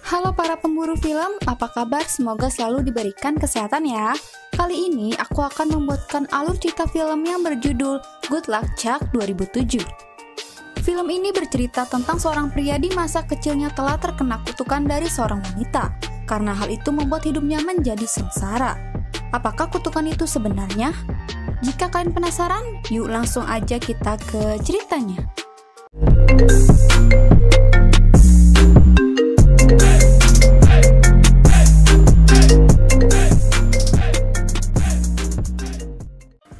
Halo para pemburu film, apa kabar? Semoga selalu diberikan kesehatan ya. Kali ini aku akan membuatkan alur cerita film yang berjudul Good Luck Chuck 2007. Film ini bercerita tentang seorang pria di masa kecilnya telah terkena kutukan dari seorang wanita. Karena hal itu membuat hidupnya menjadi sengsara. Apakah kutukan itu sebenarnya? Jika kalian penasaran, yuk langsung aja kita ke ceritanya.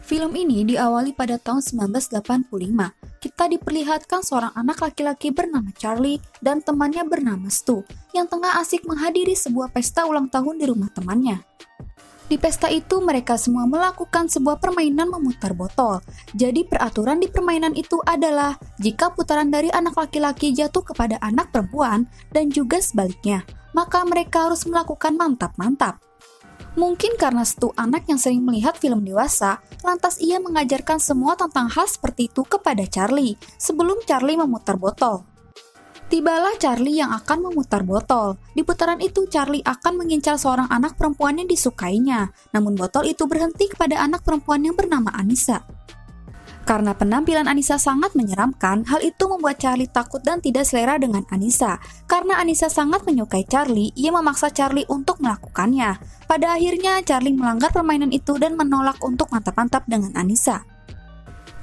Film ini diawali pada tahun 1985. Kita diperlihatkan seorang anak laki-laki bernama Charlie dan temannya bernama Stu yang tengah asik menghadiri sebuah pesta ulang tahun di rumah temannya. Di pesta itu mereka semua melakukan sebuah permainan memutar botol. Jadi peraturan di permainan itu adalah jika putaran dari anak laki-laki jatuh kepada anak perempuan dan juga sebaliknya, maka mereka harus melakukan mantap-mantap. Mungkin karena Stu anak yang sering melihat film dewasa, lantas ia mengajarkan semua tentang hal seperti itu kepada Charlie sebelum Charlie memutar botol. Tibalah Charlie yang akan memutar botol. Di putaran itu Charlie akan mengincar seorang anak perempuan yang disukainya, namun botol itu berhenti kepada anak perempuan yang bernama Anissa. Karena penampilan Anissa sangat menyeramkan, hal itu membuat Charlie takut dan tidak selera dengan Anissa. Karena Anissa sangat menyukai Charlie, ia memaksa Charlie untuk melakukannya. Pada akhirnya Charlie melanggar permainan itu dan menolak untuk mantap-mantap dengan Anissa.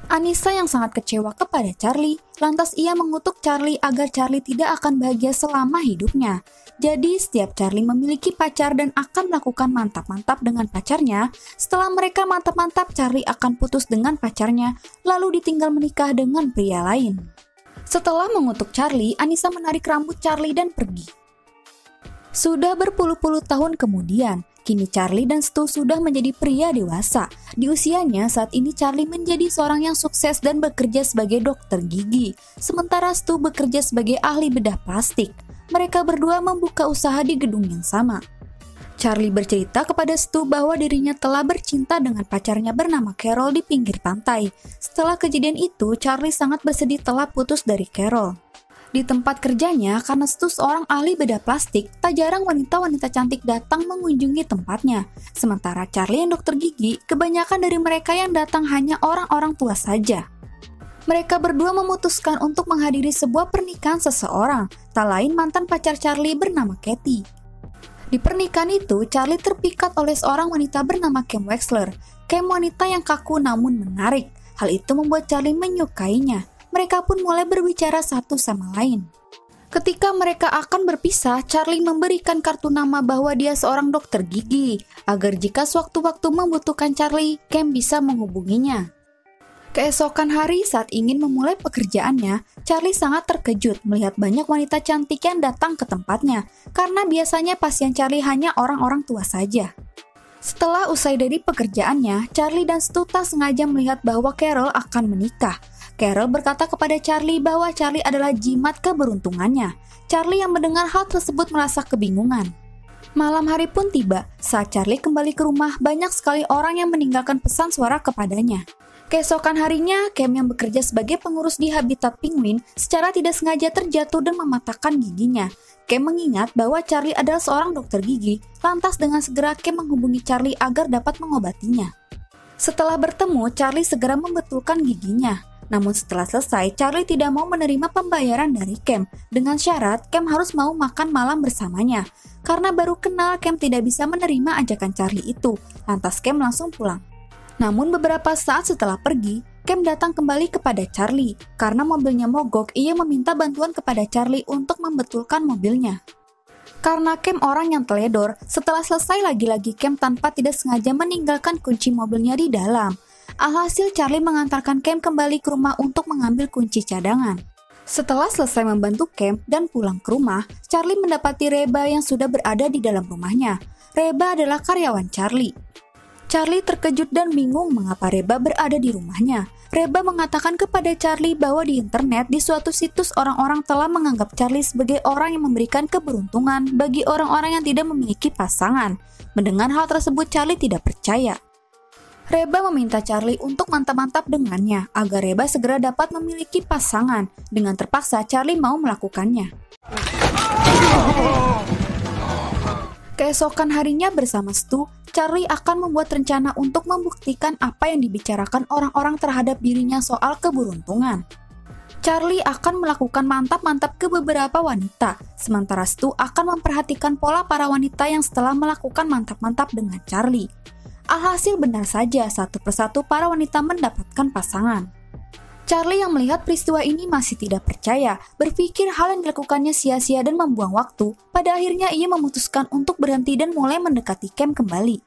Anissa yang sangat kecewa kepada Charlie, lantas ia mengutuk Charlie agar Charlie tidak akan bahagia selama hidupnya. Jadi setiap Charlie memiliki pacar dan akan melakukan mantap-mantap dengan pacarnya, setelah mereka mantap-mantap Charlie akan putus dengan pacarnya, lalu ditinggal menikah dengan pria lain. Setelah mengutuk Charlie, Anissa menarik rambut Charlie dan pergi. Sudah berpuluh-puluh tahun kemudian, kini Charlie dan Stu sudah menjadi pria dewasa. Di usianya saat ini Charlie menjadi seorang yang sukses dan bekerja sebagai dokter gigi, sementara Stu bekerja sebagai ahli bedah plastik. Mereka berdua membuka usaha di gedung yang sama. Charlie bercerita kepada Stu bahwa dirinya telah bercinta dengan pacarnya bernama Carol di pinggir pantai. Setelah kejadian itu, Charlie sangat bersedih telah putus dari Carol. Di tempat kerjanya, karena Stu seorang ahli bedah plastik, tak jarang wanita-wanita cantik datang mengunjungi tempatnya. Sementara Charlie yang dokter gigi, kebanyakan dari mereka yang datang hanya orang-orang tua saja. Mereka berdua memutuskan untuk menghadiri sebuah pernikahan seseorang, tak lain mantan pacar Charlie bernama Katie. Di pernikahan itu, Charlie terpikat oleh seorang wanita bernama Kim Wexler. Kim wanita yang kaku namun menarik. Hal itu membuat Charlie menyukainya. Mereka pun mulai berbicara satu sama lain. Ketika mereka akan berpisah, Charlie memberikan kartu nama bahwa dia seorang dokter gigi, agar jika sewaktu-waktu membutuhkan Charlie, Kim bisa menghubunginya. Keesokan hari saat ingin memulai pekerjaannya, Charlie sangat terkejut melihat banyak wanita cantik yang datang ke tempatnya, karena biasanya pasien Charlie hanya orang-orang tua saja. Setelah usai dari pekerjaannya, Charlie dan Stu tak sengaja melihat bahwa Carol akan menikah. Carol berkata kepada Charlie bahwa Charlie adalah jimat keberuntungannya. Charlie yang mendengar hal tersebut merasa kebingungan. Malam hari pun tiba. Saat Charlie kembali ke rumah, banyak sekali orang yang meninggalkan pesan suara kepadanya. Keesokan harinya, Cam yang bekerja sebagai pengurus di habitat penguin secara tidak sengaja terjatuh dan mematahkan giginya. Cam mengingat bahwa Charlie adalah seorang dokter gigi, lantas dengan segera Cam menghubungi Charlie agar dapat mengobatinya. Setelah bertemu, Charlie segera membetulkan giginya. Namun setelah selesai, Charlie tidak mau menerima pembayaran dari Cam. Dengan syarat, Cam harus mau makan malam bersamanya. Karena baru kenal, Cam tidak bisa menerima ajakan Charlie itu. Lantas Cam langsung pulang. Namun beberapa saat setelah pergi, Cam datang kembali kepada Charlie. Karena mobilnya mogok, ia meminta bantuan kepada Charlie untuk membetulkan mobilnya. Karena Cam orang yang teledor, setelah selesai lagi-lagi Cam tanpa tidak sengaja meninggalkan kunci mobilnya di dalam. Alhasil Charlie mengantarkan Cam kembali ke rumah untuk mengambil kunci cadangan. Setelah selesai membantu Cam dan pulang ke rumah, Charlie mendapati Reba yang sudah berada di dalam rumahnya. Reba adalah karyawan Charlie. Charlie terkejut dan bingung mengapa Reba berada di rumahnya. Reba mengatakan kepada Charlie bahwa di internet di suatu situs orang-orang telah menganggap Charlie sebagai orang yang memberikan keberuntungan bagi orang-orang yang tidak memiliki pasangan. Mendengar hal tersebut, Charlie tidak percaya. Reba meminta Charlie untuk mantap-mantap dengannya agar Reba segera dapat memiliki pasangan. Dengan terpaksa, Charlie mau melakukannya. Keesokan harinya bersama Stu, Charlie akan membuat rencana untuk membuktikan apa yang dibicarakan orang-orang terhadap dirinya soal keberuntungan. Charlie akan melakukan mantap-mantap ke beberapa wanita, sementara Stu akan memperhatikan pola para wanita yang setelah melakukan mantap-mantap dengan Charlie. Alhasil benar saja satu persatu para wanita mendapatkan pasangan. Charlie yang melihat peristiwa ini masih tidak percaya, berpikir hal yang dilakukannya sia-sia dan membuang waktu. Pada akhirnya ia memutuskan untuk berhenti dan mulai mendekati Cam kembali.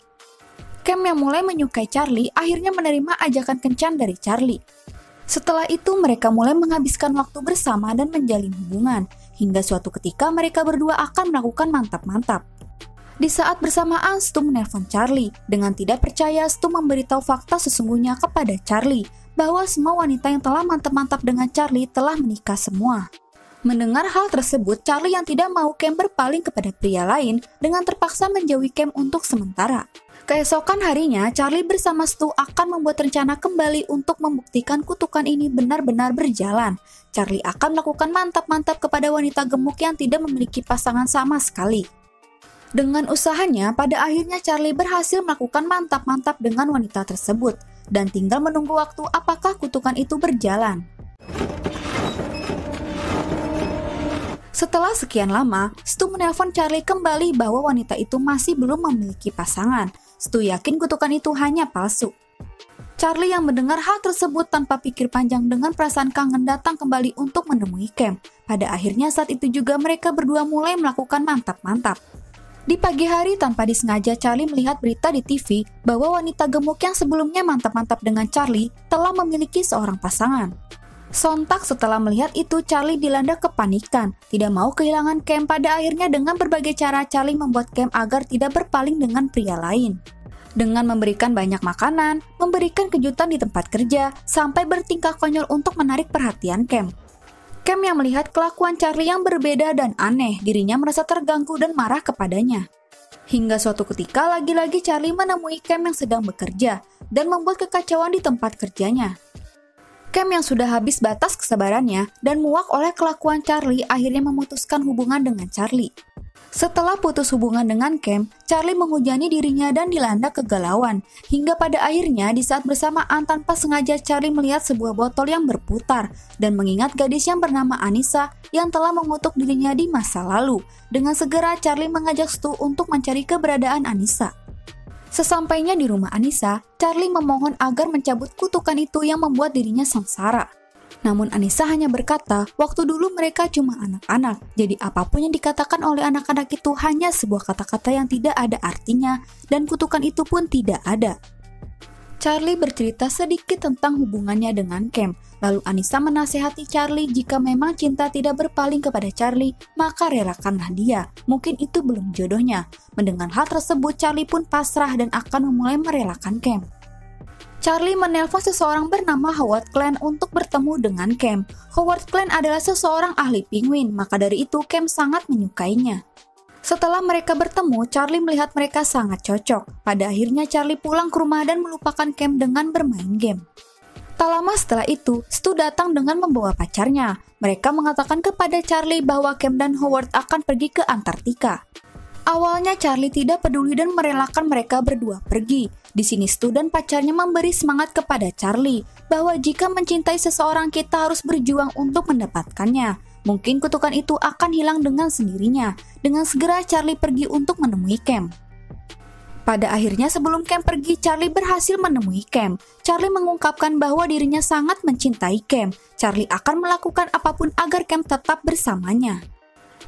Cam yang mulai menyukai Charlie akhirnya menerima ajakan kencan dari Charlie. Setelah itu mereka mulai menghabiskan waktu bersama dan menjalin hubungan, hingga suatu ketika mereka berdua akan melakukan mantap-mantap. Di saat bersamaan, Stu menelpon Charlie. Dengan tidak percaya, Stu memberitahu fakta sesungguhnya kepada Charlie, bahwa semua wanita yang telah mantap-mantap dengan Charlie telah menikah semua. Mendengar hal tersebut, Charlie yang tidak mau Cam berpaling kepada pria lain dengan terpaksa menjauhi Cam untuk sementara. Keesokan harinya, Charlie bersama Stu akan membuat rencana kembali untuk membuktikan kutukan ini benar-benar berjalan. Charlie akan melakukan mantap-mantap kepada wanita gemuk yang tidak memiliki pasangan sama sekali. Dengan usahanya, pada akhirnya Charlie berhasil melakukan mantap-mantap dengan wanita tersebut, dan tinggal menunggu waktu apakah kutukan itu berjalan. Setelah sekian lama, Stu menelpon Charlie kembali bahwa wanita itu masih belum memiliki pasangan. Stu yakin kutukan itu hanya palsu. Charlie yang mendengar hal tersebut tanpa pikir panjang dengan perasaan kangen datang kembali untuk menemui Cam. Pada akhirnya saat itu juga mereka berdua mulai melakukan mantap-mantap. Di pagi hari tanpa disengaja Charlie melihat berita di TV bahwa wanita gemuk yang sebelumnya mantap-mantap dengan Charlie telah memiliki seorang pasangan. Sontak setelah melihat itu Charlie dilanda kepanikan, tidak mau kehilangan Cam. Pada akhirnya dengan berbagai cara Charlie membuat Cam agar tidak berpaling dengan pria lain. Dengan memberikan banyak makanan, memberikan kejutan di tempat kerja, sampai bertingkah konyol untuk menarik perhatian Cam. Cam yang melihat kelakuan Charlie yang berbeda dan aneh, dirinya merasa terganggu dan marah kepadanya. Hingga suatu ketika lagi-lagi Charlie menemui Cam yang sedang bekerja dan membuat kekacauan di tempat kerjanya. Cam yang sudah habis batas kesabarannya dan muak oleh kelakuan Charlie akhirnya memutuskan hubungan dengan Charlie. Setelah putus hubungan dengan Cam, Charlie menghujani dirinya dan dilanda kegalauan. Hingga pada akhirnya di saat bersamaan tanpa sengaja Charlie melihat sebuah botol yang berputar dan mengingat gadis yang bernama Anissa yang telah mengutuk dirinya di masa lalu. Dengan segera Charlie mengajak Stu untuk mencari keberadaan Anissa. Sesampainya di rumah Anissa, Charlie memohon agar mencabut kutukan itu yang membuat dirinya sengsara. Namun Anissa hanya berkata, waktu dulu mereka cuma anak-anak, jadi apapun yang dikatakan oleh anak-anak itu hanya sebuah kata-kata yang tidak ada artinya, dan kutukan itu pun tidak ada. Charlie bercerita sedikit tentang hubungannya dengan Cam, lalu Anissa menasihati Charlie jika memang cinta tidak berpaling kepada Charlie, maka relakanlah dia, mungkin itu belum jodohnya. Mendengar hal tersebut, Charlie pun pasrah dan akan memulai merelakan Cam. Charlie menelpon seseorang bernama Howard Klein untuk bertemu dengan Cam. Howard Klein adalah seseorang ahli penguin, maka dari itu Cam sangat menyukainya. Setelah mereka bertemu, Charlie melihat mereka sangat cocok. Pada akhirnya Charlie pulang ke rumah dan melupakan Cam dengan bermain game. Tak lama setelah itu, Stu datang dengan membawa pacarnya. Mereka mengatakan kepada Charlie bahwa Cam dan Howard akan pergi ke Antartika. Awalnya Charlie tidak peduli dan merelakan mereka berdua pergi. Di sini Stu dan pacarnya memberi semangat kepada Charlie bahwa jika mencintai seseorang kita harus berjuang untuk mendapatkannya. Mungkin kutukan itu akan hilang dengan sendirinya. Dengan segera Charlie pergi untuk menemui Cam. Pada akhirnya sebelum Cam pergi, Charlie berhasil menemui Cam. Charlie mengungkapkan bahwa dirinya sangat mencintai Cam. Charlie akan melakukan apapun agar Cam tetap bersamanya.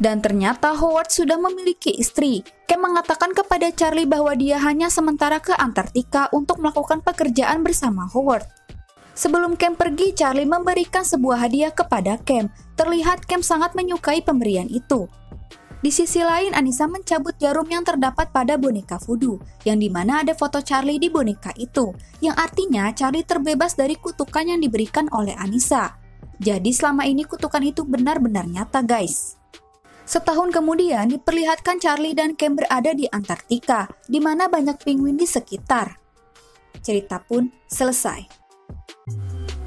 Dan ternyata Howard sudah memiliki istri. Cam mengatakan kepada Charlie bahwa dia hanya sementara ke Antartika untuk melakukan pekerjaan bersama Howard. Sebelum Cam pergi, Charlie memberikan sebuah hadiah kepada Cam. Terlihat Cam sangat menyukai pemberian itu. Di sisi lain, Anissa mencabut jarum yang terdapat pada boneka voodoo, yang dimana ada foto Charlie di boneka itu, yang artinya Charlie terbebas dari kutukan yang diberikan oleh Anissa. Jadi selama ini kutukan itu benar-benar nyata, guys. Setahun kemudian diperlihatkan Charlie dan Cam berada di Antartika, di mana banyak penguin di sekitar. Cerita pun selesai.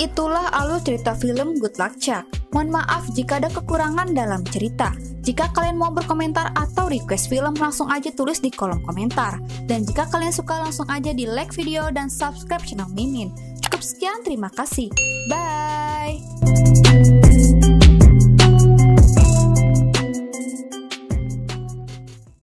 Itulah alur cerita film Good Luck Chuck. Mohon maaf jika ada kekurangan dalam cerita. Jika kalian mau berkomentar atau request film, langsung aja tulis di kolom komentar. Dan jika kalian suka, langsung aja di like video dan subscribe channel Mimin. Cukup sekian, terima kasih. Bye!